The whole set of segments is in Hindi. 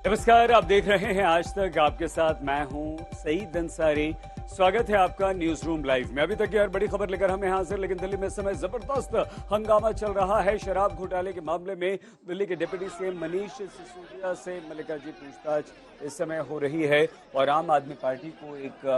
नमस्कार, आप देख रहे हैं आज तक। आपके साथ मैं हूं सईद अंसारी। स्वागत है आपका न्यूज रूम लाइव में। अभी तक की हर बड़ी खबर लेकर हमें हाजिर, लेकिन दिल्ली में इस समय जबरदस्त हंगामा चल रहा है शराब घोटाले के मामले में। दिल्ली के डिप्टी सीएम मनीष सिसोदिया से मल्लिका जी पूछताछ इस समय हो रही है और आम आदमी पार्टी को एक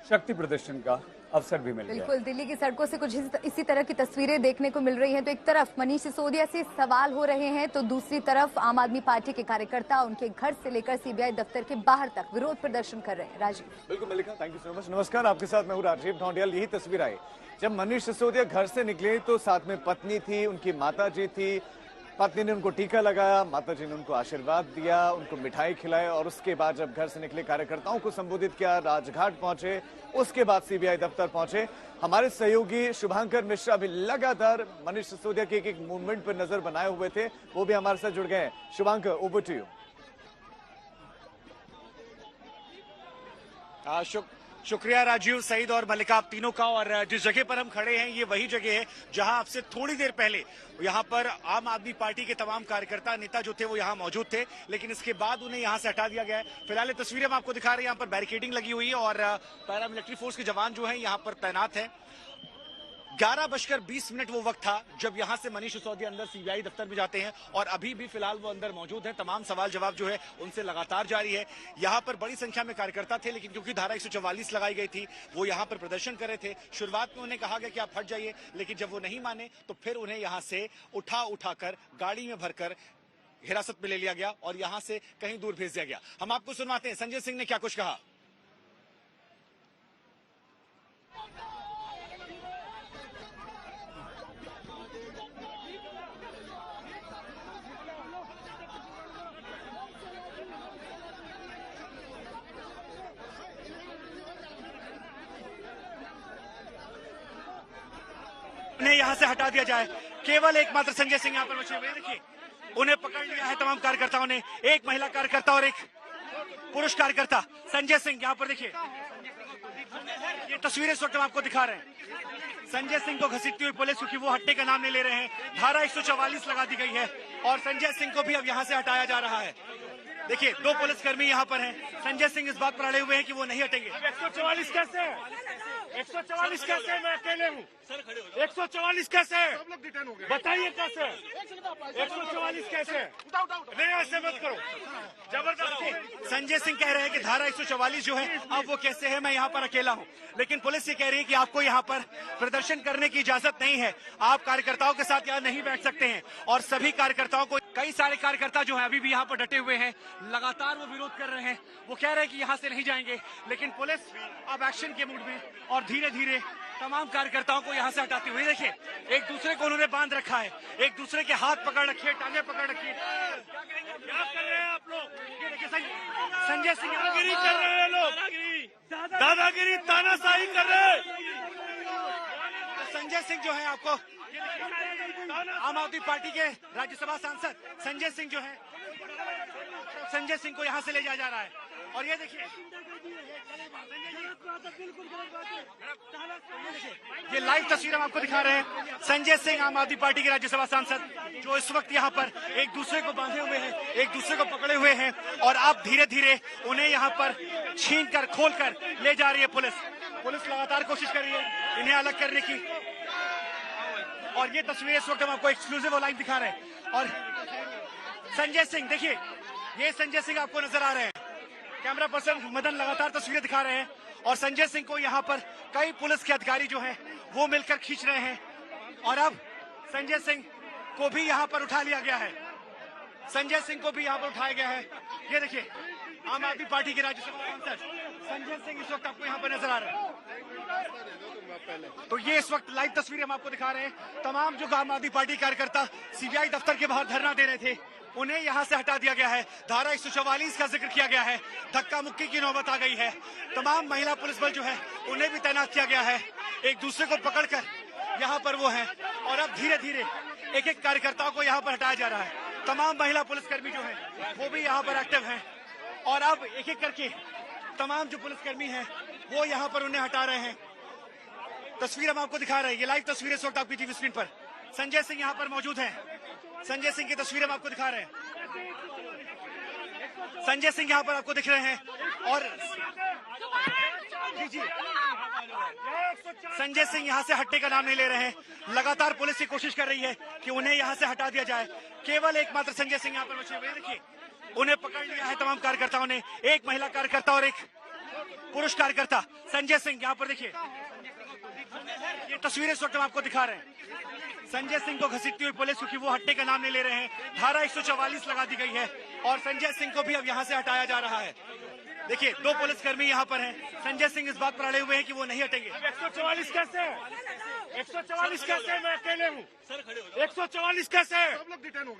शक्ति प्रदर्शन का अवसर भी मिल गया। बिल्कुल, दिल्ली की सड़कों से कुछ इसी तरह की तस्वीरें देखने को मिल रही हैं। तो एक तरफ मनीष सिसोदिया से सवाल हो रहे हैं, तो दूसरी तरफ आम आदमी पार्टी के कार्यकर्ता उनके घर से लेकर सीबीआई दफ्तर के बाहर तक विरोध प्रदर्शन कर रहे हैं। राजीव। बिल्कुल मल्लिका, थैंक यू सो मच। नमस्कार, आपके साथ मैं हूँ राजीव ढोंडियाल। यही तस्वीर आई जब मनीष सिसोदिया घर से निकले तो साथ में पत्नी थी, उनकी माता जी थी। पत्नी ने उनको टीका लगाया, माताजी ने उनको आशीर्वाद दिया, उनको मिठाई खिलाई और उसके बाद जब घर से निकले कार्यकर्ताओं को संबोधित किया, राजघाट पहुंचे, उसके बाद सीबीआई दफ्तर पहुंचे। हमारे सहयोगी शुभांकर मिश्रा भी लगातार मनीष सिसोदिया के एक मूवमेंट पर नजर बनाए हुए थे, वो भी हमारे साथ जुड़ गए हैं। Shubhankar, over to you. शुक्रिया राजीव, सईद और मल्लिका, आप तीनों का। और जिस जगह पर हम खड़े हैं ये वही जगह है जहां आपसे थोड़ी देर पहले यहां पर आम आदमी पार्टी के तमाम कार्यकर्ता नेता जो थे वो यहां मौजूद थे, लेकिन इसके बाद उन्हें यहां से हटा दिया गया है। फिलहाल ये तस्वीरें हम आपको दिखा रहे हैं, यहाँ पर बैरिकेडिंग लगी हुई है और पैरामिलिट्री फोर्स के जवान जो है यहाँ पर तैनात है। 11:20 वो वक्त था जब यहां से मनीष सिसोदिया अंदर सीबीआई दफ्तर में जाते हैं और अभी भी फिलहाल वो अंदर मौजूद हैं। तमाम सवाल जवाब जो है उनसे लगातार जारी है। यहां पर बड़ी संख्या में कार्यकर्ता थे, लेकिन क्योंकि धारा 144 लगाई गई थी वो यहां पर प्रदर्शन कर रहे थे। शुरुआत में उन्हें कहा गया कि आप हट जाइए, लेकिन जब वो नहीं माने तो फिर उन्हें यहां से उठाकर गाड़ी में भरकर हिरासत में ले लिया गया और यहां से कहीं दूर भेज दिया गया। हम आपको सुनवाते हैं संजय सिंह ने क्या कुछ कहा। उन्हें यहां से हटा दिया जाए। केवल एकमात्र संजय सिंह यहां पर बचे हुए। देखिए, उन्हें पकड़ लिया है तमाम कार्यकर्ताओं ने, एक महिला कार्यकर्ता और एक पुरुष कार्यकर्ता। संजय सिंह यहां पर देखिए, ये तस्वीरें इस वक्त हम आपको दिखा रहे हैं। संजय सिंह को घसीटती हुई पुलिस, क्योंकि वो हटने का नाम नहीं ले रहे हैं। धारा 144 लगा दी गई है और संजय सिंह को भी अब यहां से हटाया जा रहा है। देखिए, 2 पुलिसकर्मी यहां पर हैं। संजय सिंह इस बात पर अड़े हुए हैं कि वो नहीं हटेंगे। 144 कैसे है? 144 कैसे? मैं अकेले हूँ। 144 कैसे? बताइए कैसे? 144 कैसे? नहीं, ऐसे मत करो, जबरदस्ती। संजय सिंह कह रहे हैं कि धारा 144 जो है अब वो कैसे है, मैं यहाँ पर अकेला हूँ। लेकिन पुलिस ये कह रही है कि आपको यहाँ पर प्रदर्शन करने की इजाजत नहीं है, आप कार्यकर्ताओं के साथ यहाँ नहीं बैठ सकते हैं। और सभी कार्यकर्ताओं को, कई सारे कार्यकर्ता जो है अभी भी यहाँ पर डटे हुए हैं, लगातार वो विरोध कर रहे हैं। वो कह रहे हैं कि यहाँ से नहीं जाएंगे, लेकिन पुलिस अब एक्शन के मूड में और धीरे धीरे तमाम कार्यकर्ताओं को यहाँ से हटाती हुई। देखिए, एक दूसरे को उन्होंने बांध रखा है, एक दूसरे के हाथ पकड़ रखिए, टांगे पकड़ रखिए। क्या कर रहे हैं आप लोग? ये देखिए, संजय सिंह दादागिरी कर रहे हैं लोग, दादागिरी, तानाशाही कर रहे हैं। संजय सिंह जो है आपको, आम आदमी पार्टी के राज्यसभा सांसद संजय सिंह जो है, संजय सिंह को यहाँ से ले जाया जा रहा है। और ये देखिए, ये लाइव तस्वीर हम आपको दिखा रहे हैं। संजय सिंह, आम आदमी पार्टी के राज्यसभा सांसद, जो इस वक्त यहाँ पर एक दूसरे को बांधे हुए हैं, एक दूसरे को पकड़े हुए हैं और अब धीरे धीरे उन्हें यहाँ पर छीनकर, खोलकर ले जा रही है पुलिस। पुलिस लगातार कोशिश कर रही है इन्हें अलग करने की। और ये तस्वीर इस वक्त हम आपको एक्सक्लूसिव लाइव दिखा रहे हैं। और संजय सिंह, देखिए, ये संजय सिंह आपको नजर आ रहे हैं। कैमरा पर्सन मदन लगातार तस्वीरें दिखा रहे हैं और संजय सिंह को यहाँ पर कई पुलिस के अधिकारी जो हैं वो मिलकर खींच रहे हैं। और अब संजय सिंह को भी यहाँ पर उठा लिया गया है, संजय सिंह को भी यहाँ पर उठाया गया है। ये देखिए, आम आदमी पार्टी के राज्यसभा सांसद संजय सिंह इस वक्त आपको यहाँ पर नजर आ रहे हैं। तो ये इस वक्त लाइव तस्वीरें हम आपको दिखा रहे हैं। तमाम जो आम आदमी पार्टी कार्यकर्ता सीबीआई दफ्तर के बाहर धरना दे रहे थे, उन्हें यहां से हटा दिया गया है। धारा 144 का जिक्र किया गया है, धक्का मुक्की की नौबत आ गई है। तमाम महिला पुलिस बल जो है उन्हें भी तैनात किया गया है, एक दूसरे को पकड़कर यहाँ पर वो है। और अब धीरे धीरे एक एक कार्यकर्ताओं को यहाँ पर हटाया जा रहा है। तमाम महिला पुलिसकर्मी जो है वो भी यहाँ पर एक्टिव हैं और अब एक एक करके तमाम जो पुलिसकर्मी हैं वो यहाँ पर उन्हें हटा रहे हैं। तस्वीर हम आपको दिखा रहे हैं, ये लाइव तस्वीर इस वक्त आपकी टीवी स्क्रीन पर। संजय सिंह यहाँ पर मौजूद हैं, संजय सिंह की तस्वीर हम आपको दिखा रहे हैं। संजय सिंह यहाँ पर आपको दिख रहे हैं और जी संजय सिंह यहाँ से हटने का नाम नहीं ले रहे हैं। लगातार पुलिस की कोशिश कर रही है कि उन्हें यहाँ से हटा दिया जाए। केवल एकमात्र संजय सिंह यहाँ पर बचे हुए। देखिए उन्हें पकड़ लिया है तमाम कार्यकर्ताओं ने, एक महिला कार्यकर्ता और एक पुरुष कार्यकर्ता। संजय सिंह यहाँ पर देखिए, ये तस्वीरें इस वक्त हम आपको दिखा रहे हैं। संजय सिंह को घसीटती हुई पुलिस, क्योंकि वो हटने का नाम नहीं ले रहे हैं। धारा 144 लगा दी गई है और संजय सिंह को भी अब यहाँ से हटाया जा रहा है। देखिए 2 पुलिसकर्मी यहाँ पर हैं। संजय सिंह इस बात पर अड़े हुए हैं कि वो नहीं हटेंगे। 144 कैसे है? 144 कैसे है? मैं अकेले हूँ। 144 कैसे है?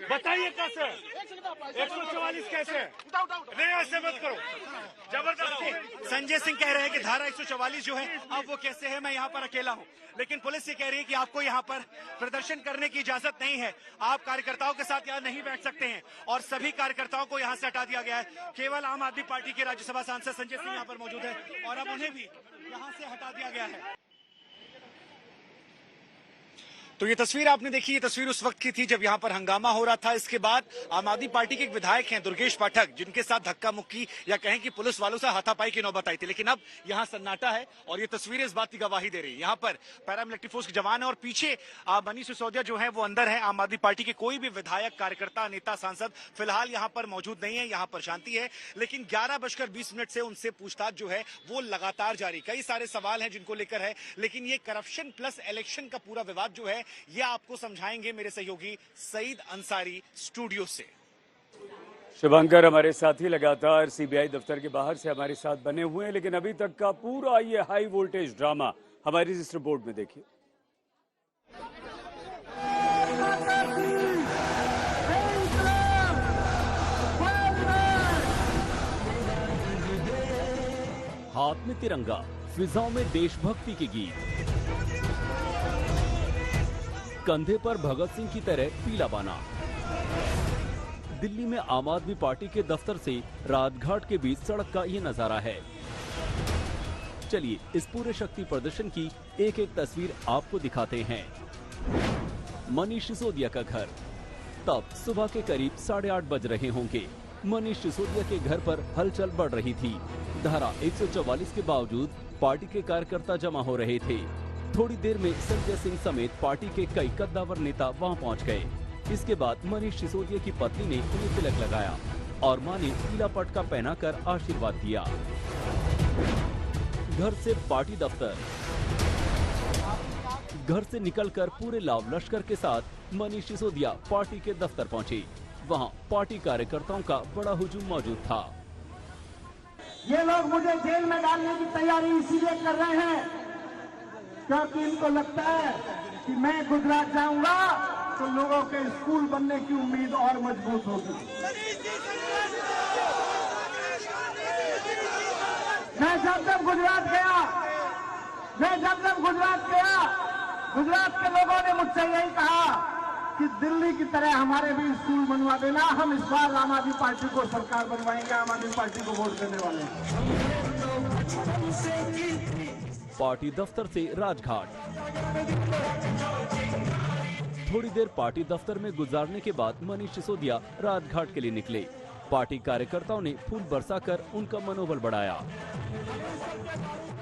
बताइए कैसे है? 144 कैसे है? नहीं ऐसे मत करो, जबरदस्ती। संजय सिंह कह रहे हैं कि धारा 144 जो है अब वो कैसे है, मैं यहाँ पर अकेला हूँ। लेकिन पुलिस ये कह रही है कि आपको यहाँ पर प्रदर्शन करने की इजाजत नहीं है, आप कार्यकर्ताओं के साथ यहाँ नहीं बैठ सकते हैं। और सभी कार्यकर्ताओं को यहाँ से हटा दिया गया है। केवल आम आदमी पार्टी के राज्यसभा सांसद संजय सिंह यहाँ पर मौजूद है और अब उन्हें भी यहाँ से हटा दिया गया है। तो ये तस्वीर आपने देखी, ये तस्वीर उस वक्त की थी जब यहाँ पर हंगामा हो रहा था। इसके बाद आम आदमी पार्टी के एक विधायक हैं दुर्गेश पाठक, जिनके साथ धक्का मुक्की या कहें कि पुलिस वालों से हाथापाई की नौबत आई थी। लेकिन अब यहाँ सन्नाटा है और ये तस्वीरें इस बात की गवाही दे रही है। यहाँ पर पैरामिलिट्री फोर्स के जवान है और पीछे मनीष सिसोदिया जो है वो अंदर है। आम आदमी पार्टी के कोई भी विधायक, कार्यकर्ता, नेता, सांसद फिलहाल यहाँ पर मौजूद नहीं है। यहाँ पर शांति है। लेकिन 11:20 से उनसे पूछताछ जो है वो लगातार जारी। कई सारे सवाल हैं जिनको लेकर है, लेकिन ये करप्शन प्लस इलेक्शन का पूरा विवाद जो है ये आपको समझाएंगे मेरे सहयोगी सईद अंसारी स्टूडियो से। शुभंकर हमारे साथी लगातार सीबीआई दफ्तर के बाहर से हमारे साथ बने हुए हैं, लेकिन अभी तक का पूरा ये हाई वोल्टेज ड्रामा हमारी इस रिपोर्ट में देखिए। हाथ में तिरंगा, फिजाओं में देशभक्ति के गीत, कंधे पर भगत सिंह की तरह पीला बाना। दिल्ली में आम आदमी पार्टी के दफ्तर से राजघाट के बीच सड़क का ये नजारा है। चलिए इस पूरे शक्ति प्रदर्शन की एक एक तस्वीर आपको दिखाते हैं। मनीष सिसोदिया का घर। तब सुबह के करीब 8:30 बज रहे होंगे। मनीष सिसोदिया के घर पर हलचल बढ़ रही थी। धारा 144 के बावजूद पार्टी के कार्यकर्ता जमा हो रहे थे। थोड़ी देर में संजय सिंह समेत पार्टी के कई कद्दावर नेता वहां पहुंच गए। इसके बाद मनीष सिसोदिया की पत्नी ने उन्हें तिलक लगाया और मां ने पीला पटका पहनाकर आशीर्वाद दिया। घर से पार्टी दफ्तर। घर से निकलकर पूरे लाव लश्कर के साथ मनीष सिसोदिया पार्टी के दफ्तर पहुंचे। वहां पार्टी कार्यकर्ताओं का बड़ा हुजूम मौजूद था। ये लोग मुझे जेल में डालने की तैयारी इसीलिए कर रहे हैं क्योंकि इनको लगता है कि मैं गुजरात जाऊंगा तो लोगों के स्कूल बनने की उम्मीद और मजबूत होगी। मैं जब गुजरात गया गुजरात के लोगों ने मुझसे यही कहा कि दिल्ली की तरह हमारे भी स्कूल बनवा देना। हम इस बार आम आदमी पार्टी को सरकार बनवाएंगे, आम आदमी पार्टी को वोट देने वाले हैं। पार्टी दफ्तर से राजघाट। थोड़ी देर पार्टी दफ्तर में गुजारने के बाद मनीष सिसोदिया राजघाट के लिए निकले। पार्टी कार्यकर्ताओं ने फूल बरसाकर उनका मनोबल बढ़ाया।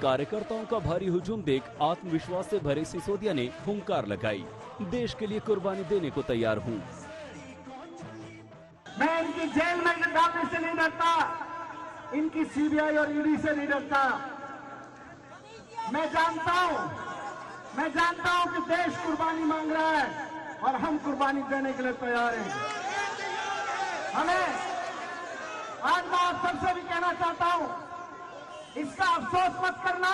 कार्यकर्ताओं का भारी हुजूम देख आत्मविश्वास से भरे सिसोदिया ने हुंकार लगाई, देश के लिए कुर्बानी देने को तैयार हूँ। मैं इनकी जेल में डालने से नहीं डरता, इनकी सीबीआई और ईडी से नहीं डरता। मैं जानता हूं कि देश कुर्बानी मांग रहा है और हम कुर्बानी देने के लिए तैयार हैं। हमें आज मैं आप सबसे भी कहना चाहता हूं, इसका अफसोस मत करना।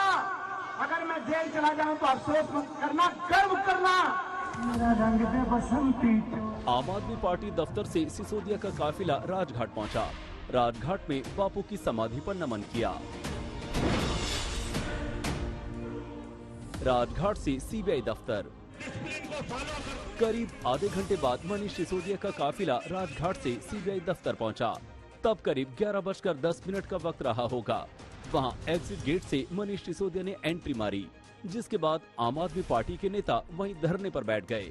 अगर मैं जेल चला जाऊं तो अफसोस मत करना, गर्व करना। मेरा रंग दे बसंती। आम आदमी पार्टी दफ्तर से सिसोदिया का काफिला राजघाट पहुंचा। राजघाट में बापू की समाधि पर नमन किया। राजघाट से सीबीआई दफ्तर। करीब आधे घंटे बाद मनीष सिसोदिया का काफिला राजघाट से सीबीआई दफ्तर पहुंचा। तब करीब 11:10 का वक्त रहा होगा। वहां एग्जिट गेट से मनीष सिसोदिया ने एंट्री मारी, जिसके बाद आम आदमी पार्टी के नेता वहीं धरने पर बैठ गए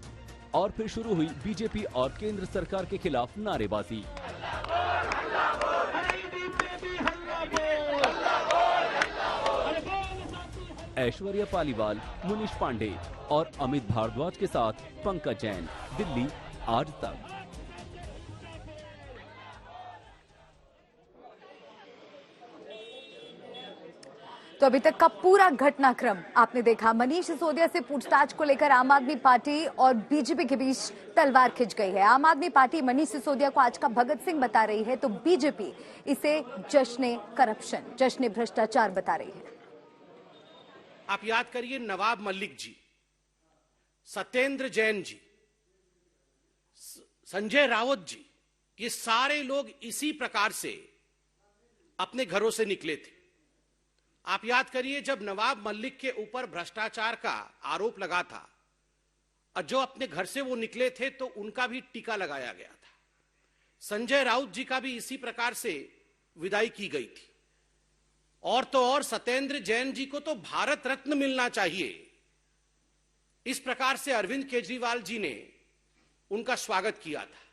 और फिर शुरू हुई बीजेपी और केंद्र सरकार के खिलाफ नारेबाजी। ऐश्वर्या पालीवाल, मुनीश पांडे और अमित भारद्वाज के साथ पंकज जैन। दिल्ली, आज तक। तो अभी तक का पूरा घटनाक्रम आपने देखा। मनीष सिसोदिया से पूछताछ को लेकर आम आदमी पार्टी और बीजेपी के बीच तलवार खिंच गई है। आम आदमी पार्टी मनीष सिसोदिया को आज का भगत सिंह बता रही है, तो बीजेपी इसे जश्न करप्शन, जश्न भ्रष्टाचार बता रही है। आप याद करिए, नवाब मलिक जी, सत्येंद्र जैन जी, संजय राउत जी, ये सारे लोग इसी प्रकार से अपने घरों से निकले थे। आप याद करिए, जब नवाब मलिक के ऊपर भ्रष्टाचार का आरोप लगा था और जो अपने घर से वो निकले थे तो उनका भी टीका लगाया गया था। संजय राउत जी का भी इसी प्रकार से विदाई की गई थी। और तो और सत्येंद्र जैन जी को तो भारत रत्न मिलना चाहिए, इस प्रकार से अरविंद केजरीवाल जी ने उनका स्वागत किया था।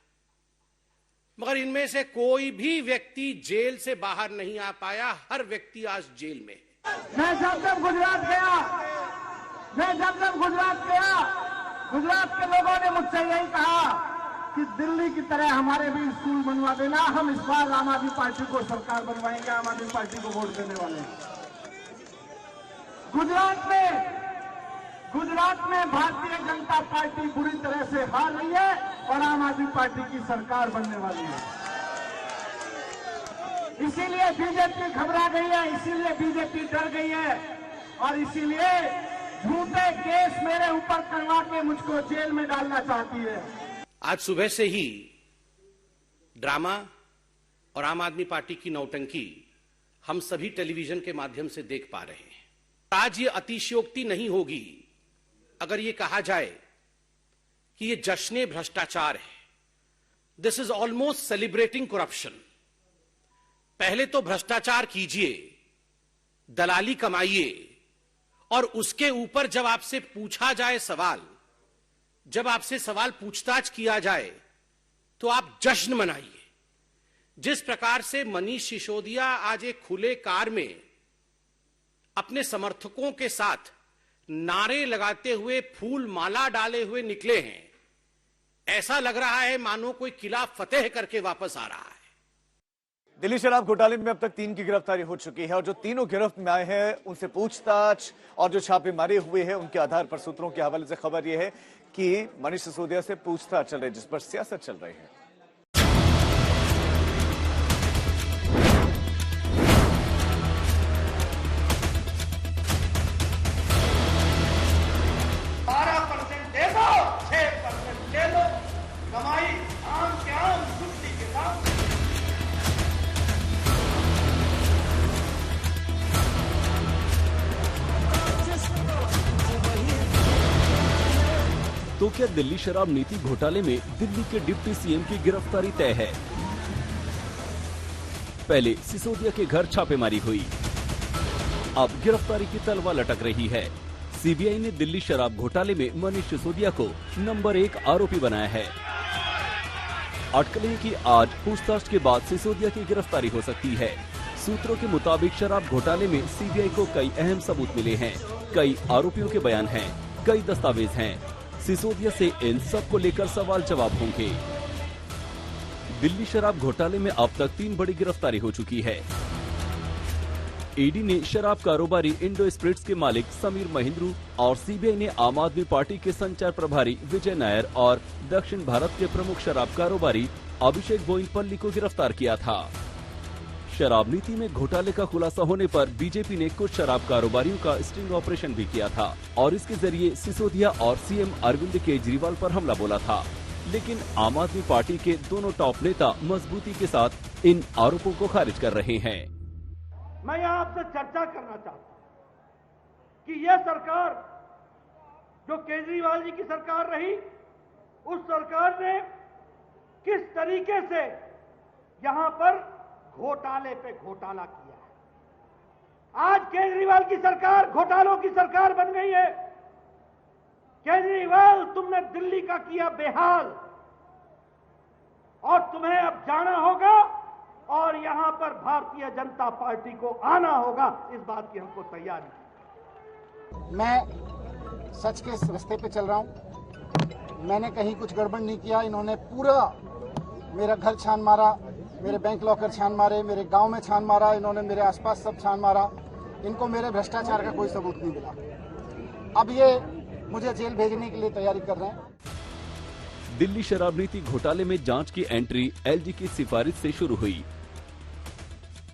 मगर इनमें से कोई भी व्यक्ति जेल से बाहर नहीं आ पाया। हर व्यक्ति आज जेल में है। मैं जब गुजरात गया, गुजरात के लोगों ने मुझसे यही कहा कि दिल्ली की तरह हमारे भी स्कूल बनवा देना, हम इस बार आम आदमी पार्टी को सरकार बनवाएंगे, आम आदमी पार्टी को वोट देने वाले हैं। गुजरात में भारतीय जनता पार्टी बुरी तरह से हार रही है और आम आदमी पार्टी की सरकार बनने वाली है। इसीलिए बीजेपी घबरा गई है, इसीलिए बीजेपी डर गई है और इसीलिए झूठे केस मेरे ऊपर करवा के मुझको जेल में डालना चाहती है। आज सुबह से ही ड्रामा और आम आदमी पार्टी की नौटंकी हम सभी टेलीविजन के माध्यम से देख पा रहे हैं। आज ये अतिशयोक्ति नहीं होगी अगर ये कहा जाए कि ये जश्न भ्रष्टाचार है। This is almost celebrating corruption. पहले तो भ्रष्टाचार कीजिए, दलाली कमाइए और उसके ऊपर जब आपसे पूछा जाए सवाल, जब आपसे सवाल पूछताछ किया जाए तो आप जश्न मनाइए। जिस प्रकार से मनीष सिसोदिया आज एक खुले कार में अपने समर्थकों के साथ नारे लगाते हुए, फूल माला डाले हुए निकले हैं, ऐसा लग रहा है मानो कोई किला फतेह करके वापस आ रहा है। दिल्ली शराब घोटाले में अब तक 3 की गिरफ्तारी हो चुकी है और जो तीनों गिरफ्त में आए हैं उनसे पूछताछ और जो छापेमारी हुए हैं उनके आधार पर सूत्रों के हवाले से खबर यह है कि मनीष सिसोदिया से पूछताछ चल रही है, जिस पर सियासत चल रही है। तो क्या दिल्ली शराब नीति घोटाले में दिल्ली के डिप्टी सीएम की गिरफ्तारी तय है? पहले सिसोदिया के घर छापेमारी हुई, अब गिरफ्तारी की तलवार लटक रही है। सीबीआई ने दिल्ली शराब घोटाले में मनीष सिसोदिया को नंबर 1 आरोपी बनाया है। अटकलें कि आज पूछताछ के बाद सिसोदिया की गिरफ्तारी हो सकती है। सूत्रों के मुताबिक शराब घोटाले में सीबीआई को कई अहम सबूत मिले हैं, कई आरोपियों के बयान हैं, कई दस्तावेज हैं। सिसोदिया से इन सब को लेकर सवाल जवाब होंगे। दिल्ली शराब घोटाले में अब तक 3 बड़ी गिरफ्तारी हो चुकी है। ईडी ने शराब कारोबारी इंडो स्पिरिट्स के मालिक समीर महिंद्रू और सीबीआई ने आम आदमी पार्टी के संचार प्रभारी विजय नायर और दक्षिण भारत के प्रमुख शराब कारोबारी अभिषेक बोइनपल्ली को गिरफ्तार किया था। शराब नीति में घोटाले का खुलासा होने पर बीजेपी ने कुछ शराब कारोबारियों का स्टिंग ऑपरेशन भी किया था और इसके जरिए सिसोदिया और सीएम अरविंद केजरीवाल पर हमला बोला था। लेकिन आम आदमी पार्टी के दोनों टॉप नेता मजबूती के साथ इन आरोपों को खारिज कर रहे हैं। मैं यहाँ आपसे चर्चा करना चाहता हूँ कि यह सरकार जो केजरीवाल जी की सरकार रही, उस सरकार ने किस तरीके से यहाँ पर घोटाले पे घोटाला किया है। आज केजरीवाल की सरकार घोटालों की सरकार बन गई है। केजरीवाल, तुमने दिल्ली का किया बेहाल और तुम्हें अब जाना होगा और यहां पर भारतीय जनता पार्टी को आना होगा। इस बात की हमको तैयारी है। मैं सच के रास्ते पे चल रहा हूँ। मैंने कहीं कुछ गड़बड़ नहीं किया। इन्होंने पूरा मेरा घर छान मारा, मेरे बैंक लॉकर छान मारे, मेरे गांव में छान मारा, इन्होंने मेरे आसपास सब छान मारा। इनको मेरे भ्रष्टाचार का कोई सबूत नहीं मिला। अब ये मुझे जेल भेजने के लिए तैयारी कर रहे हैं। दिल्ली शराब नीति घोटाले में जांच की एंट्री एलजी की सिफारिश से शुरू हुई।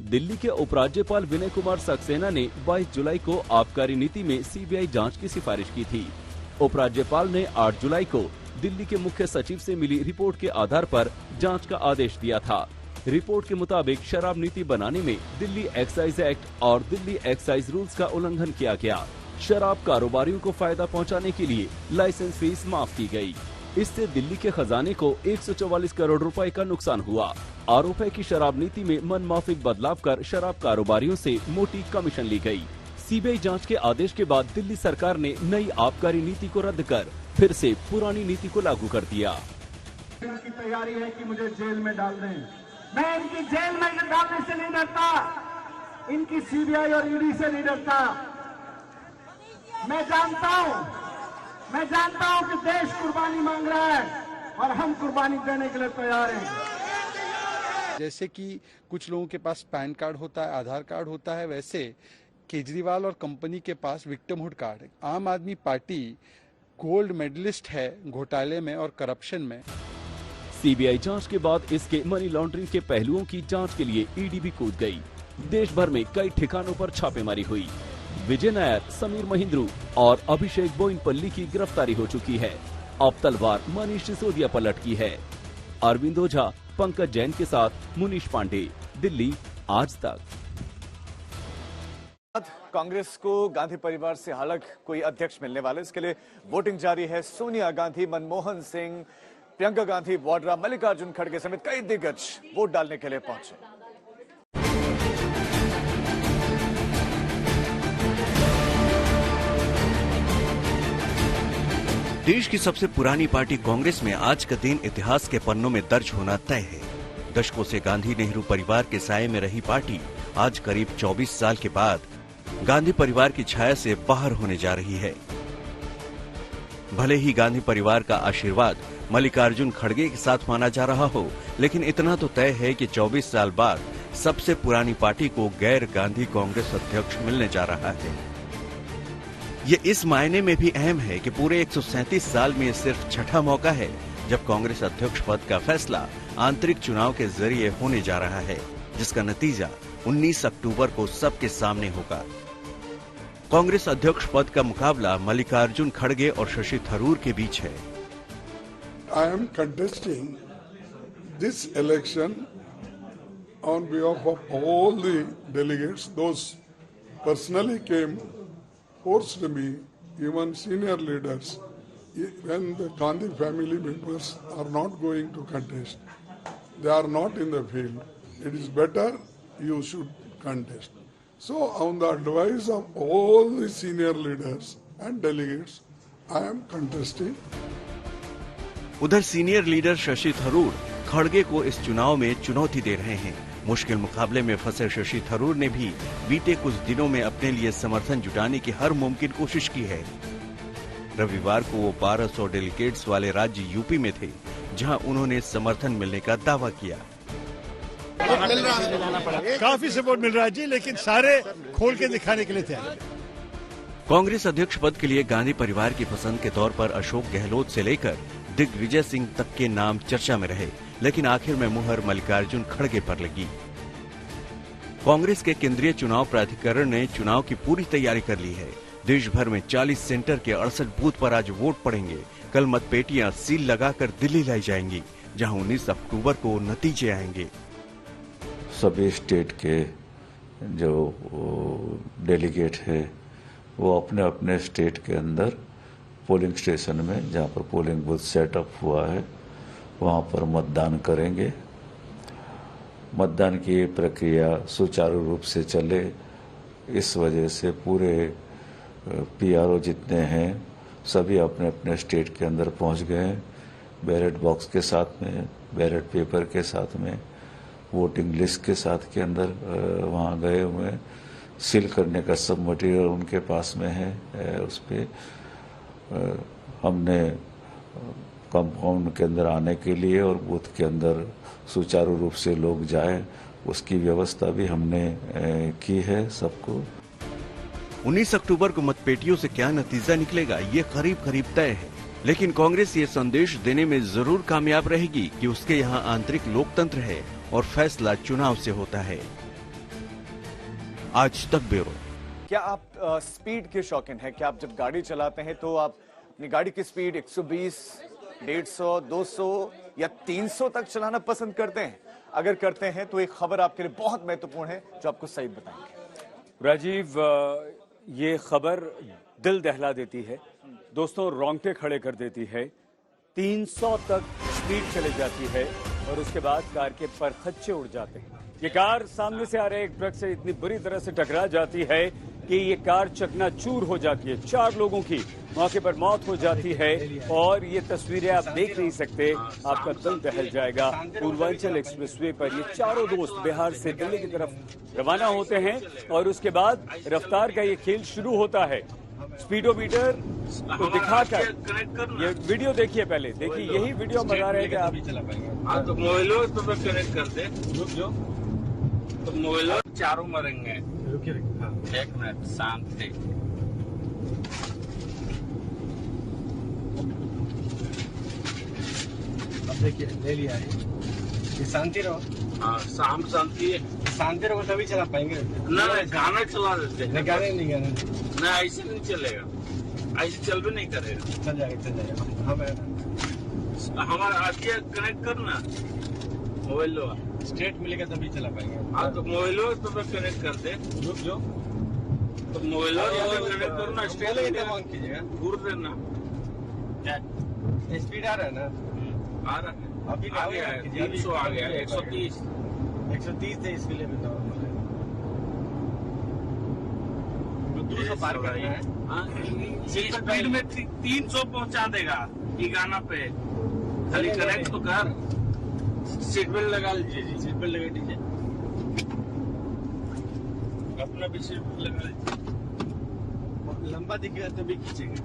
दिल्ली के उपराज्यपाल विनय कुमार सक्सेना ने 22 जुलाई को आबकारी नीति में सीबीआई जांच की सिफारिश की थी। उपराज्यपाल ने 8 जुलाई को दिल्ली के मुख्य सचिव से मिली रिपोर्ट के आधार पर जांच का आदेश दिया था। रिपोर्ट के मुताबिक शराब नीति बनाने में दिल्ली एक्साइज एक्ट और दिल्ली एक्साइज रूल्स का उल्लंघन किया गया। शराब कारोबारियों को फायदा पहुंचाने के लिए लाइसेंस फीस माफ की गई। इससे दिल्ली के खजाने को 144 करोड़ रुपए का नुकसान हुआ। आरोप है कि शराब नीति में मनमाफिक बदलाव कर शराब कारोबारियों से मोटी कमीशन ली गई। सीबीआई जांच के आदेश के बाद दिल्ली सरकार ने नई आबकारी नीति को रद्द कर फिर से पुरानी नीति को लागू कर दिया। इनकी तैयारी है कि मुझे जेल में डाल दें। मैं इनकी जेल में डालने से नहीं डरता, इनकी सीबीआई और ईडी से नहीं डरता। मैं जानता हूं कि देश कुर्बानी मांग रहा है और हम कुर्बानी देने के लिए तैयार हैं। जैसे कि कुछ लोगों के पास पैन कार्ड होता है, आधार कार्ड होता है, वैसे केजरीवाल और कंपनी के पास विक्टिमहुड कार्ड है। आम आदमी पार्टी गोल्ड मेडलिस्ट है घोटाले में और करप्शन में। सीबीआई जांच के बाद इसके मनी लॉन्ड्रिंग के पहलुओं की जांच के लिए ईडी भी कूद गई। देश भर में कई ठिकानों पर छापेमारी हुई। विजय नायर, समीर महिंद्रू और अभिषेक बोइनपल्ली की गिरफ्तारी हो चुकी है। अब तलवार मनीष सिसोदिया पर लटकी है। अरविंद ओझा, पंकज जैन के साथ मुनीष पांडे, दिल्ली, आज तक। कांग्रेस को गांधी परिवार से अलग कोई अध्यक्ष मिलने वाले, इसके लिए वोटिंग जारी है। सोनिया गांधी, मनमोहन सिंह, प्रियंका गांधी वाड्रा, मल्लिकार्जुन खड़गे समेत कई दिग्गज वोट डालने के लिए पहुंचे। देश की सबसे पुरानी पार्टी कांग्रेस में आज का दिन इतिहास के पन्नों में दर्ज होना तय है। दशकों से गांधी नेहरू परिवार के साये में रही पार्टी आज करीब 24 साल के बाद गांधी परिवार की छाया से बाहर होने जा रही है। भले ही गांधी परिवार का आशीर्वाद मल्लिकार्जुन खड़गे के साथ माना जा रहा हो, लेकिन इतना तो तय है कि 24 साल बाद सबसे पुरानी पार्टी को गैर गांधी कांग्रेस अध्यक्ष मिलने जा रहा है। ये इस मायने में भी अहम है कि पूरे 137 साल में सिर्फ छठा मौका है जब कांग्रेस अध्यक्ष पद का फैसला आंतरिक चुनाव के जरिए होने जा रहा है, जिसका नतीजा 19 अक्टूबर को सबके सामने होगा। कांग्रेस अध्यक्ष पद का मुकाबला मल्लिकार्जुन खड़गे और शशि थरूर के बीच है। I am contesting this election on behalf of all the delegates. Those personally came, forced me, even senior leaders, when the Gandhi family members are not going to contest. They are not in the field. It is better you should contest. So, on the advice of all the senior leaders and delegates, I am contesting. उधर सीनियर लीडर शशि थरूर खड़गे को इस चुनाव में चुनौती दे रहे हैं। मुश्किल मुकाबले में फंसे शशि थरूर ने भी बीते कुछ दिनों में अपने लिए समर्थन जुटाने की हर मुमकिन कोशिश की है। रविवार को वो 1200 डेलीगेट्स वाले राज्य यूपी में थे, जहां उन्होंने समर्थन मिलने का दावा किया। काफी सपोर्ट मिल रहा है जी, लेकिन सारे खोल के दिखाने के लिए तैयार। कांग्रेस अध्यक्ष पद के लिए गांधी परिवार की पसंद के तौर पर अशोक गहलोत से लेकर दिग्विजय सिंह तक के नाम चर्चा में रहे, लेकिन आखिर में मुहर मल्लिकार्जुन खड़गे पर लगी। कांग्रेस के केंद्रीय चुनाव प्राधिकरण ने चुनाव की पूरी तैयारी कर ली है। देश भर में 40 सेंटर के 68 बूथ पर आज वोट पड़ेंगे। कल मतपेटियां सील लगाकर दिल्ली लाई जाएंगी, जहां 19 अक्टूबर को नतीजे आएंगे। सभी स्टेट के जो डेलीगेट है वो अपने अपने स्टेट के अंदर पोलिंग स्टेशन में, जहां पर पोलिंग बूथ सेटअप हुआ है, वहां पर मतदान करेंगे। मतदान की प्रक्रिया सुचारू रूप से चले, इस वजह से पूरे पीआरओ जितने हैं सभी अपने अपने स्टेट के अंदर पहुंच गए हैं। बैलेट बॉक्स के साथ में, बैलेट पेपर के साथ में, वोटिंग लिस्ट के साथ के अंदर वहां गए हुए हैं। सील करने का सब मटेरियल उनके पास में है। उस पर हमने कंपाउंड के अंदर आने के लिए और बूथ के अंदर सुचारू रूप से लोग जाए, उसकी व्यवस्था भी हमने की है सबको। 19 अक्टूबर को मतपेटियों से क्या नतीजा निकलेगा, ये करीब करीब तय है। लेकिन कांग्रेस ये संदेश देने में जरूर कामयाब रहेगी कि उसके यहाँ आंतरिक लोकतंत्र है और फैसला चुनाव से होता है। आज तक ब्यूरो। क्या आप स्पीड के शौकीन हैं? क्या आप जब गाड़ी चलाते हैं तो आप अपनी गाड़ी की स्पीड 120, 150, 200 या 300 तक चलाना पसंद करते हैं? अगर करते हैं तो एक खबर आपके लिए बहुत महत्वपूर्ण है जो आपको सही बताएंगे। राजीव, ये खबर दिल दहला देती है दोस्तों, रोंगटे खड़े कर देती है। 300 तक स्पीड चली जाती है और उसके बाद कार के परखच्चे उड़ जाते हैं। ये कार सामने से आ रहे एक ट्रक से इतनी बुरी तरह से टकरा जाती है कि ये कार चकनाचूर हो जाती है। 4 लोगों की मौके पर मौत हो जाती है और ये तस्वीरें आप देख नहीं सकते, आपका दिल दहल जाएगा। पूर्वांचल एक्सप्रेसवे पर ये चारों दोस्त बिहार से दिल्ली की तरफ रवाना होते हैं और उसके बाद रफ्तार का ये खेल शुरू होता है। स्पीडोमीटर को दिखाकर ये वीडियो देखिए, पहले देखिए, यही वीडियो बता रहे थे आप। तो मोबाइलों तो कनेक्ट कर दे, तो मोबाइलों चारों मरेंगे। एक मिनट शांत थे। अब देखिए ले लिया है, ये शांति रहो। हाँ, शांति रहो तभी चला पाएंगे ना। गाना चला देते हैं। गाने नहीं गाने ना, ऐसे नहीं चलेगा, ऐसे चल भी नहीं करेगा। चल जाएगा। हमारा आगे कनेक्ट करना मोबाइल लो, स्ट्रेट मिलेगा तभी चला पाएंगे। हाँ, तो मोबाइल तो कनेक्ट कर दे। रुक जो तो मोबाइल कनेक्ट करना, स्ट्रेट मांग कीजिएगा, घूर देना। स्पीड आ रहा है ना? आ रहा है, अभी आ गया है। 300 आ गया, 130 थे इसके लिए भी। 200 पार करना है। स्पीड में 300 पहुंचा देगा ठिकाना पे। खाली कनेक्ट तो कर। सीट बेल्ट लगा लीजिए जी, सीट बेल्ट लगा दीजिए। अपना भी सीट बेल्ट लगा लीजिए। लंबा दिखेगा तभी खींचेगा।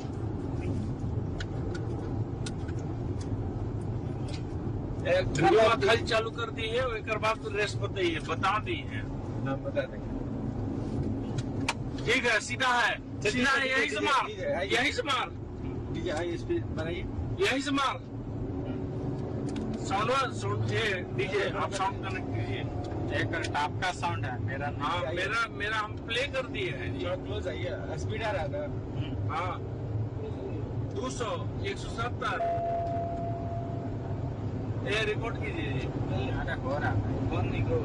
खाली चालू कर दी है, एक बाद रेस्ट बताइए, बता दी है। बता देंगे। ठीक है, सीधा है, सीधा है, यही से मार, यही से मार। स्पीड बनाइए, यही से मार। साउंड डीजे आप साउंड कनेक्ट कीजिए। एक टॉप का साउंड है मेरा। हाँ, मेरा हम प्ले कर दिए हैं जी। क्लोज आइए, स्पीड आ रहा है ना? हाँ, 200, 170। ये रिकॉर्ड कीजिए जी। हो रहा है, फोन नहीं को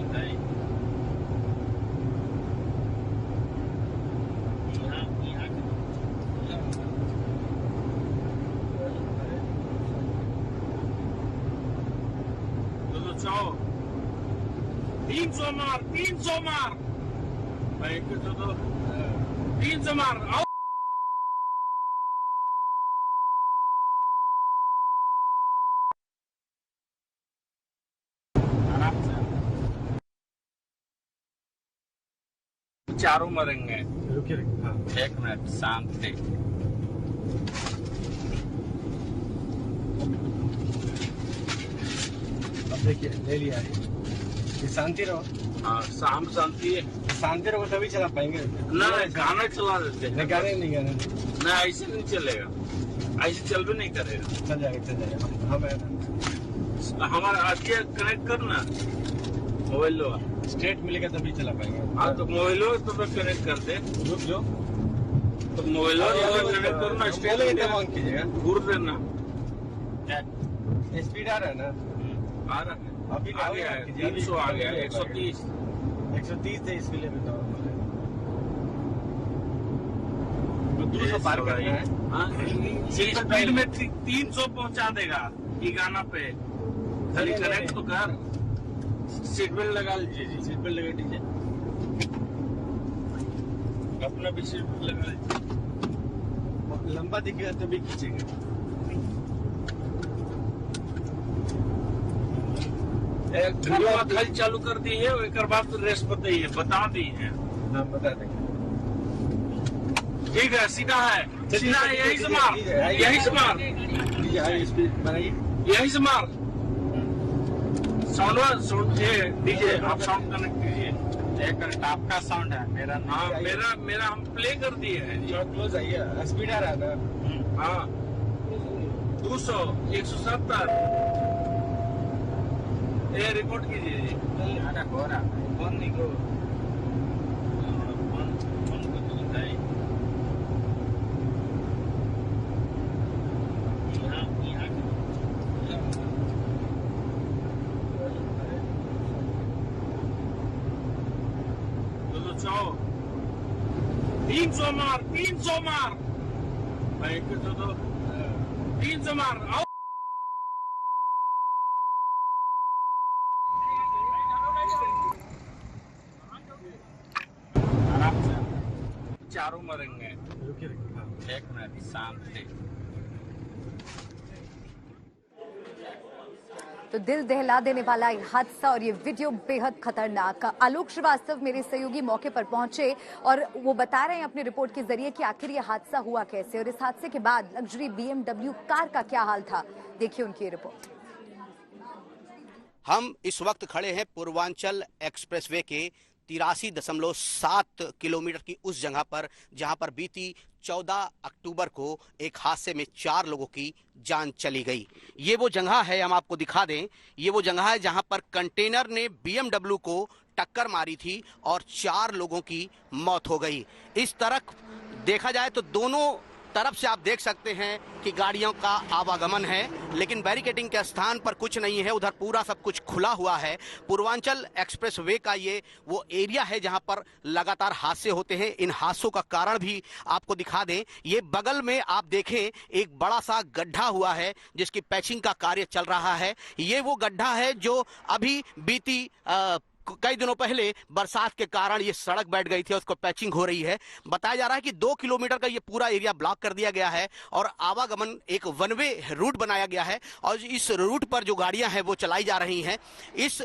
बताइए। तो 300 मार, 300 मार, 300 मार। आओ, चारों मरेंगे। रुकिए। हाँ, एक मिनट शांत थे। अब देखिए ले लिया है, ये शांति रहो। हाँ, शांति रहो तभी चला पाएंगे ना। गाना चला देते हैं। गाने नहीं गाने ना, ऐसे नहीं चलेगा, ऐसे चल भी नहीं करेगा। चल जाएगा। हमारा आगे कनेक्ट करना मोबाइल लो, स्ट्रेट मिलेगा तभी चला पाएंगे। हाँ, तो मोबाइल तो कनेक्ट कर दे। रुक जो तो मोबाइल कनेक्ट करना, स्ट्रेट मांग कीजिएगा, घूर देना। स्पीड आ रहा है ना? आ रहा है, अभी आ गया है। 300 आ गया, 130 थे इसके लिए भी। 200 पार करना है। स्पीड में 300 पहुंचा देगा ठिकाना पे। खाली कनेक्ट तो कर। सीट बेल्ट लगा लीजिए जी। सीट बेल्ट लगा दीजिए। अपना भी सीट बेल्ट लगा लीजिए। लंबा दिखेगा तभी खींचेगा। खाली चालू कर दी है, एक बाद रेस्ट बताइए, बता दी है। बता देंगे। ठीक है, सीधा है, सीधा है, यही से मार, यही से मार, यही से मार। साउंड दीजिए, आप साउंड कनेक्ट कीजिए। आपका साउंड है, मेरा नाम, मेरा हम प्ले कर दिए हैं। क्लोज आइए, स्पीड आ रहा था। हाँ, 200, 170। ये रिपोर्ट कीजिए। फोन नहीं को, फोन को तो बताइए। चलो 300 मार, 300 मार, 300 मार। आओ आराम से, चारों मरेंगे। एक मिनट, शांत से। तो दिल दहला देने वाला एक हादसा और ये वीडियो बेहद खतरनाक। आलोक श्रीवास्तव मेरे सहयोगी मौके पर पहुंचे और वो बता रहे हैं अपनी रिपोर्ट के जरिए कि आखिर ये हादसा हुआ कैसे और इस हादसे के बाद लग्जरी BMW कार का क्या हाल था। देखिए उनकी रिपोर्ट। हम इस वक्त खड़े हैं पूर्वांचल एक्सप्रेसवे के 83.7 किलोमीटर की उस जगह पर जहां पर बीती 14 अक्टूबर को एक हादसे में 4 लोगों की जान चली गई। ये वो जगह है, हम आपको दिखा दें, ये वो जगह है जहां पर कंटेनर ने BMW को टक्कर मारी थी और 4 लोगों की मौत हो गई। इस तरफ देखा जाए तो दोनों तरफ से आप देख सकते हैं कि गाड़ियों का आवागमन है, लेकिन बैरिकेडिंग के स्थान पर कुछ नहीं है। उधर पूरा सब कुछ खुला हुआ है। पूर्वांचल एक्सप्रेसवे का ये वो एरिया है जहां पर लगातार हादसे होते हैं। इन हादसों का कारण भी आपको दिखा दें। ये बगल में आप देखें एक बड़ा सा गड्ढा हुआ है जिसकी पैचिंग का कार्य चल रहा है। ये वो गड्ढा है जो अभी बीती कई दिनों पहले बरसात के कारण ये सड़क बैठ गई थी, उसको पैचिंग हो रही है। बताया जा रहा है कि 2 किलोमीटर का ये पूरा एरिया ब्लॉक कर दिया गया है और आवागमन एक वन वे रूट बनाया गया है और इस रूट पर जो गाड़ियां हैं वो चलाई जा रही हैं। इस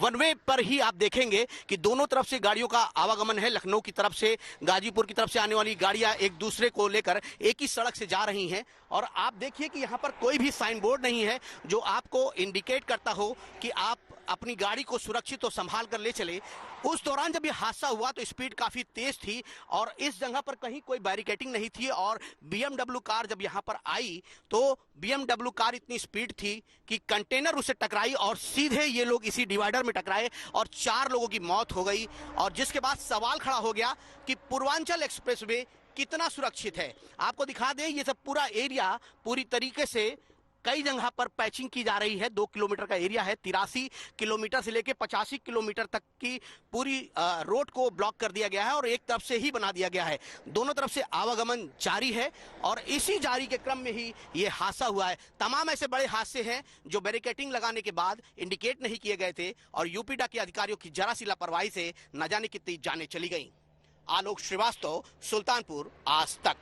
वन वे पर ही आप देखेंगे कि दोनों तरफ से गाड़ियों का आवागमन है। लखनऊ की तरफ से, गाजीपुर की तरफ से आने वाली गाड़ियां एक दूसरे को लेकर एक ही सड़क से जा रही हैं और आप देखिए कि यहाँ पर कोई भी साइन बोर्ड नहीं है जो आपको इंडिकेट करता हो कि आप अपनी गाड़ी को सुरक्षित और संभाल कर ले चले। उस दौरान जब ये हादसा हुआ तो स्पीड काफी तेज थी और इस जगह पर कहीं कोई बैरिकेडिंग नहीं थी और BMW कार जब यहाँ पर आई तो BMW कार इतनी स्पीड थी कि कंटेनर उसे टकराई और सीधे ये लोग इसी डिवाइडर में टकराए और 4 लोगों की मौत हो गई। और जिसके बाद सवाल खड़ा हो गया कि पूर्वांचल एक्सप्रेसवे कितना सुरक्षित है। आपको दिखा दें ये सब पूरा एरिया पूरी तरीके से कई जगह पर पैचिंग की जा रही है। 2 किलोमीटर का एरिया है। 83 किलोमीटर से लेकर 85 किलोमीटर तक की पूरी रोड को ब्लॉक कर दिया गया है और एक तरफ से ही बना दिया गया है। दोनों तरफ से आवागमन जारी है और इसी जारी के क्रम में ही ये हादसा हुआ है। तमाम ऐसे बड़े हादसे हैं जो बैरिकेडिंग लगाने के बाद इंडिकेट नहीं किए गए थे और यूपीडा के अधिकारियों की जरा सी लापरवाही से न जाने कितनी जानें चली गई। आलोक श्रीवास्तव, सुल्तानपुर, आज तक।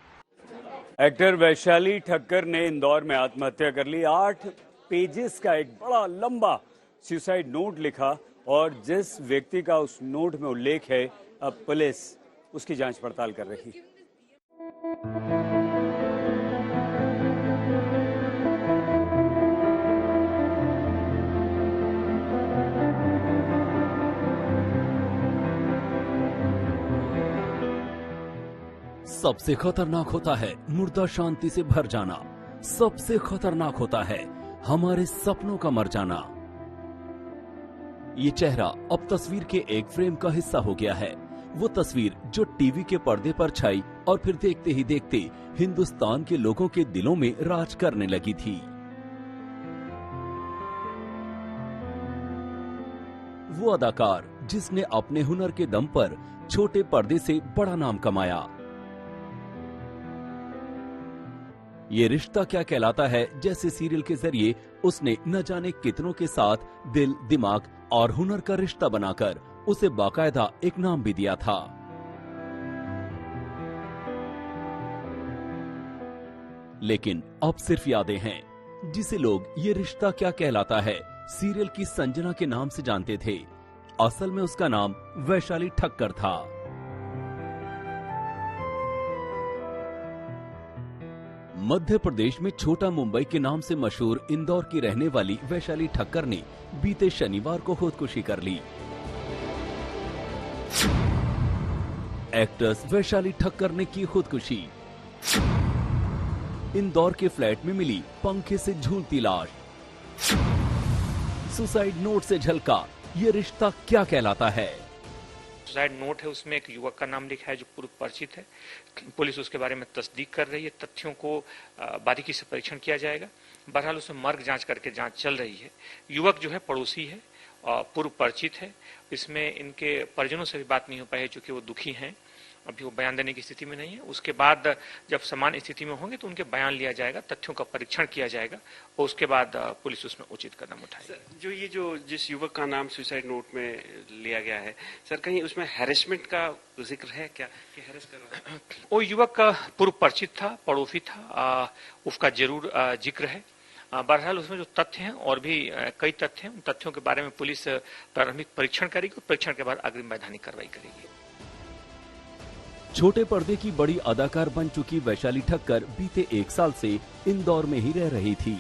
एक्टर वैशाली ठक्कर ने इंदौर में आत्महत्या कर ली। 8 पेजेस का एक बड़ा लंबा सुसाइड नोट लिखा और जिस व्यक्ति का उस नोट में उल्लेख है अब पुलिस उसकी जांच पड़ताल कर रही है। सबसे खतरनाक होता है मुर्दा शांति से भर जाना। सबसे खतरनाक होता है हमारे सपनों का मर जाना। ये चेहरा अब तस्वीर के एक फ्रेम का हिस्सा हो गया है। वो तस्वीर जो टीवी के पर्दे पर छाई और फिर देखते ही देखते हिंदुस्तान के लोगों के दिलों में राज करने लगी थी। वो अदाकार जिसने अपने हुनर के दम पर छोटे पर्दे से बड़ा नाम कमाया। ये रिश्ता क्या कहलाता है जैसे सीरियल के जरिए उसने न जाने कितनों के साथ दिल, दिमाग और हुनर का रिश्ता बनाकर उसे बाकायदा एक नाम भी दिया था। लेकिन अब सिर्फ यादें हैं जिसे लोग ये रिश्ता क्या कहलाता है सीरियल की संजना के नाम से जानते थे। असल में उसका नाम वैशाली ठक्कर था। मध्य प्रदेश में छोटा मुंबई के नाम से मशहूर इंदौर की रहने वाली वैशाली ठक्कर ने बीते शनिवार को खुदकुशी कर ली। एक्ट्रेस वैशाली ठक्कर ने की खुदकुशी। इंदौर के फ्लैट में मिली पंखे से झूलती लाश। सुसाइड नोट से झलका ये रिश्ता क्या कहलाता है। सुसाइड नोट है, उसमें एक युवक का नाम लिखा है जो पूर्व परिचित है। पुलिस उसके बारे में तस्दीक कर रही है। तथ्यों को बारीकी से परीक्षण किया जाएगा। बहरहाल उसमें मर्ग जांच करके जांच चल रही है। युवक जो है पड़ोसी है और पूर्व परिचित है। इसमें इनके परिजनों से भी बात नहीं हो पाई है, चूंकि वो दुखी हैं। अभी वो बयान देने की स्थिति में नहीं है। उसके बाद जब समान स्थिति में होंगे तो उनके बयान लिया जाएगा, तथ्यों का परीक्षण किया जाएगा और उसके बाद पुलिस उसमें उचित कदम उठाएगी। जो ये जो जिस युवक का नाम सुसाइड नोट में लिया गया है सर, कहीं उसमें हैरेसमेंट का जिक्र है क्या कि हैरेस कर रहा है? वो युवक का पूर्व परिचित था, पड़ोसी था, उसका जरूर जिक्र है। बहरहाल उसमें जो तथ्य हैं और भी कई तथ्य हैं, उन तथ्यों के बारे में पुलिस प्रारंभिक परीक्षण करेगी और परीक्षण के बाद अग्रिम वैधानिक कार्रवाई करेगी। छोटे पर्दे की बड़ी अदाकार बन चुकी वैशाली ठक्कर बीते 1 साल से इंदौर में ही रह रही थी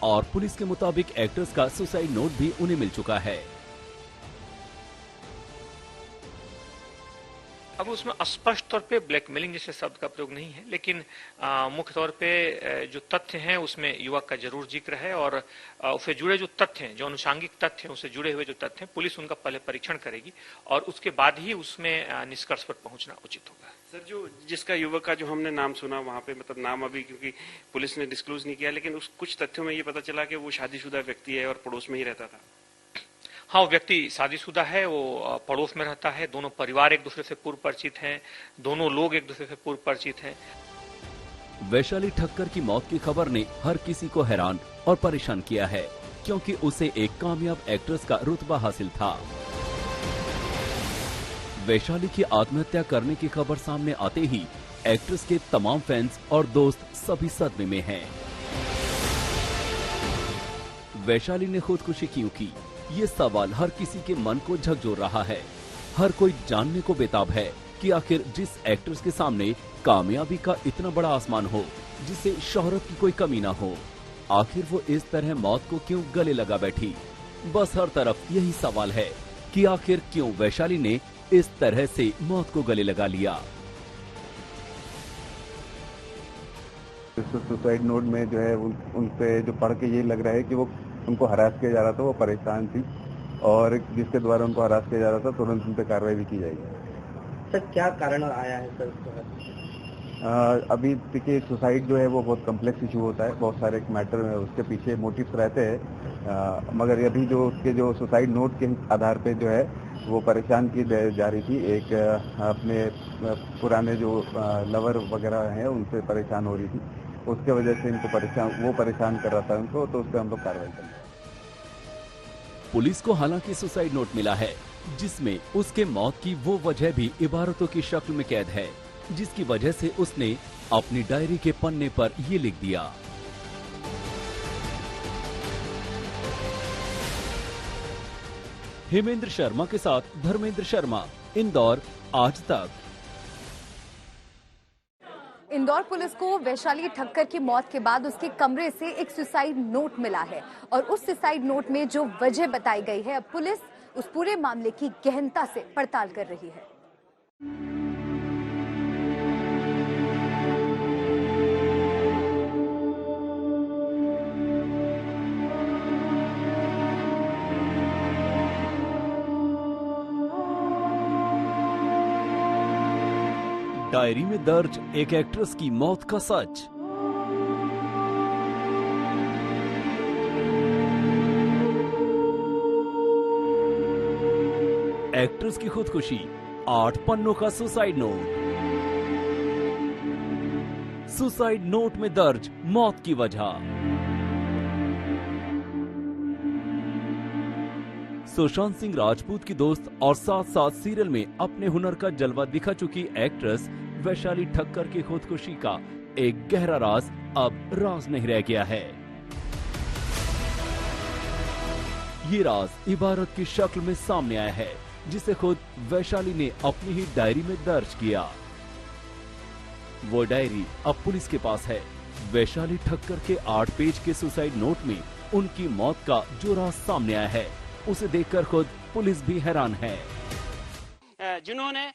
और पुलिस के मुताबिक एक्ट्रेस का सुसाइड नोट भी उन्हें मिल चुका है। अब उसमें स्पष्ट तौर पे ब्लैकमेलिंग जैसे शब्द का प्रयोग नहीं है, लेकिन मुख्य तौर पे जो तथ्य हैं उसमें युवक का जरूर जिक्र है और उससे जुड़े जो तथ्य हैं, जो अनुषांगिक तथ्य हैं, उससे जुड़े हुए जो तथ्य हैं, पुलिस उनका पहले परीक्षण करेगी और उसके बाद ही उसमें निष्कर्ष पर पहुंचना उचित होगा। सर, जो जिसका युवक का जो हमने नाम सुना वहाँ पे, मतलब नाम अभी क्योंकि पुलिस ने डिस्क्लोज नहीं किया, लेकिन उस कुछ तथ्यों में ये पता चला कि वो शादीशुदा व्यक्ति है और पड़ोस में ही रहता था। हाँ, वो व्यक्ति शादीशुदा है, वो पड़ोस में रहता है। दोनों परिवार एक दूसरे से पूर्व परिचित हैं, दोनों लोग एक दूसरे से पूर्व परिचित हैं। वैशाली ठक्कर की मौत की खबर ने हर किसी को हैरान और परेशान किया है, क्योंकि उसे एक कामयाब एक्ट्रेस का रुतबा हासिल था। वैशाली की आत्महत्या करने की खबर सामने आते ही एक्ट्रेस के तमाम फैंस और दोस्त सभी सदमे में हैं। वैशाली ने खुदकुशी क्यों की, ये सवाल हर किसी के मन को झकझोर रहा है। हर कोई जानने को बेताब है कि आखिर जिस एक्ट्रेस के सामने कामयाबी का इतना बड़ा आसमान हो, जिसे शोहरत की कोई कमी ना हो, आखिर वो इस तरह मौत को क्यों गले लगा बैठी। बस हर तरफ यही सवाल है कि आखिर क्यों वैशाली ने इस तरह से मौत को गले लगा लिया। सुसाइड नोट में जो है उन पे जो पढ़ के ये लग रहा है कि वो उनको हरास किया जा रहा था, वो परेशान थी और जिसके द्वारा उनको हरास किया जा रहा था तुरंत उन पर कार्रवाई भी की जाएगी। सर, क्या कारण आया है सर? अभी देखिए, सुसाइड जो है वो बहुत कम्प्लेक्स इशू होता है, बहुत सारे मैटर में उसके पीछे मोटिव्स रहते हैं, मगर अभी जो उसके जो सुसाइड नोट के आधार पे जो है वो परेशान की जा रही थी। एक अपने पुराने जो लवर वगैरह हैं उनसे परेशान हो रही थी, उसके वजह से इनको परेशान कर रहा था उनको, तो उस पर हम लोग कार्रवाई करें। पुलिस को हालांकि सुसाइड नोट मिला है, जिसमें उसके मौत की वो वजह भी इबारतों की शक्ल में कैद है, जिसकी वजह से उसने अपनी डायरी के पन्ने पर ये लिख दिया। हेमेंद्र शर्मा के साथ धर्मेंद्र शर्मा, इंदौर, आज तक। इंदौर पुलिस को वैशाली ठक्कर की मौत के बाद उसके कमरे से एक सुसाइड नोट मिला है और उस सुसाइड नोट में जो वजह बताई गई है, अब पुलिस उस पूरे मामले की गहनता से पड़ताल कर रही है। डायरी में दर्ज एक एक्ट्रेस की मौत का सच। एक्ट्रेस की खुदकुशी, 8 पन्नों का सुसाइड नोट। सुसाइड नोट में दर्ज मौत की वजह। सुशांत सिंह राजपूत की दोस्त और साथ साथ सीरियल में अपने हुनर का जलवा दिखा चुकी एक्ट्रेस वैशाली ठक्कर की खुदकुशी का एक गहरा राज अब राज नहीं रह गया है। ये राज इबारत की शक्ल में सामने आया है, जिसे खुद वैशाली ने अपनी ही डायरी में दर्ज किया। वो डायरी अब पुलिस के पास है। वैशाली ठक्कर के 8 पेज के सुसाइड नोट में उनकी मौत का जो राज सामने आया है, उसे देखकर खुद पुलिस भी हैरान है। जिन्होंने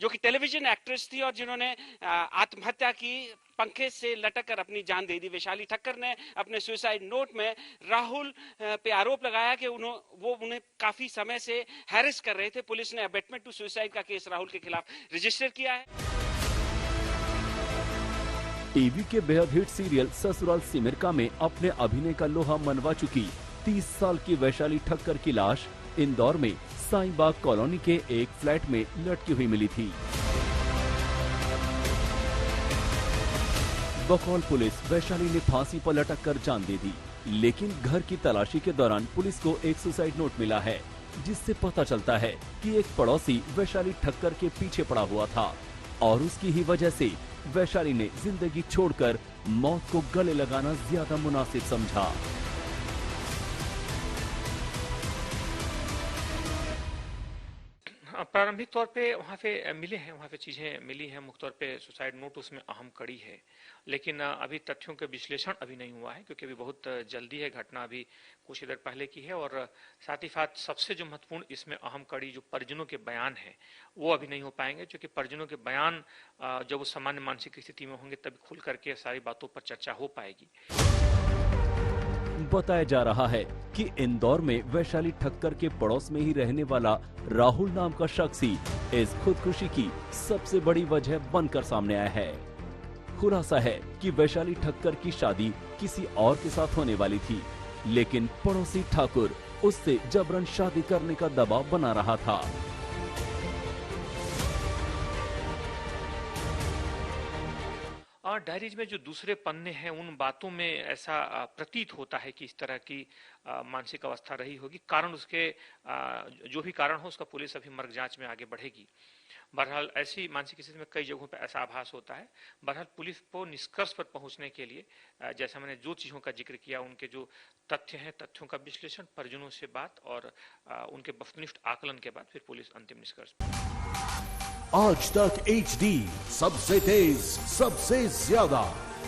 जो कि टेलीविजन एक्ट्रेस थी और जिन्होंने आत्महत्या की, पंखे से लटक कर अपनी जान दे दी, वैशाली ठक्कर ने अपने सुसाइड नोट में राहुल पे आरोप लगाया कि वो उन्हें काफी समय से हैरेस कर रहे थे। पुलिस ने अबेटमेंट टू सुसाइड का केस राहुल के खिलाफ रजिस्टर किया है। टीवी के बेहद हिट सीरियल ससुराल सिमरका में अपने अभिनय का लोहा मनवा चुकी 30 साल की वैशाली ठक्कर की लाश इंदौर में साईं बाग कॉलोनी के एक फ्लैट में लटकी हुई मिली थी। बकौल पुलिस वैशाली ने फांसी पर लटक कर जान दे दी, लेकिन घर की तलाशी के दौरान पुलिस को एक सुसाइड नोट मिला है, जिससे पता चलता है कि एक पड़ोसी वैशाली ठक्कर के पीछे पड़ा हुआ था और उसकी ही वजह से वैशाली ने जिंदगी छोड़कर मौत को गले लगाना ज्यादा मुनासिब समझा। प्रारंभिक तौर पे वहाँ पे मिले हैं, वहाँ पे चीजें मिली हैं। मुख्य तौर पे सुसाइड नोट उसमें अहम कड़ी है, लेकिन अभी तथ्यों के विश्लेषण अभी नहीं हुआ है, क्योंकि अभी बहुत जल्दी है। घटना अभी कुछ ही देर पहले की है और साथ ही साथ सबसे जो महत्वपूर्ण इसमें अहम कड़ी जो परिजनों के बयान है, वो अभी नहीं हो पाएंगे, क्योंकि परिजनों के बयान जब वो सामान्य मानसिक स्थिति में होंगे तभी खुल करके सारी बातों पर चर्चा हो पाएगी। बताया जा रहा है कि इंदौर में वैशाली ठक्कर के पड़ोस में ही रहने वाला राहुल नाम का शख्स ही इस खुदकुशी की सबसे बड़ी वजह बनकर सामने आया है। खुलासा है कि वैशाली ठक्कर की शादी किसी और के साथ होने वाली थी, लेकिन पड़ोसी ठाकुर उससे जबरन शादी करने का दबाव बना रहा था। और डायरीज में जो दूसरे पन्ने हैं, उन बातों में ऐसा प्रतीत होता है कि इस तरह की मानसिक अवस्था रही होगी। कारण उसके जो भी कारण हो, उसका पुलिस अभी मर्ग जांच में आगे बढ़ेगी। बहरहाल ऐसी मानसिक स्थिति में कई जगहों पर ऐसा आभास होता है। बहरहाल पुलिस को निष्कर्ष पर पहुंचने के लिए जैसा मैंने जो चीजों का जिक्र किया, उनके जो तथ्य हैं, तथ्यों का विश्लेषण, परिजनों से बात और उनके वस्तुनिष्ठ आकलन के बाद फिर पुलिस अंतिम निष्कर्ष। आज तक HD सबसे तेज, सबसे ज्यादा।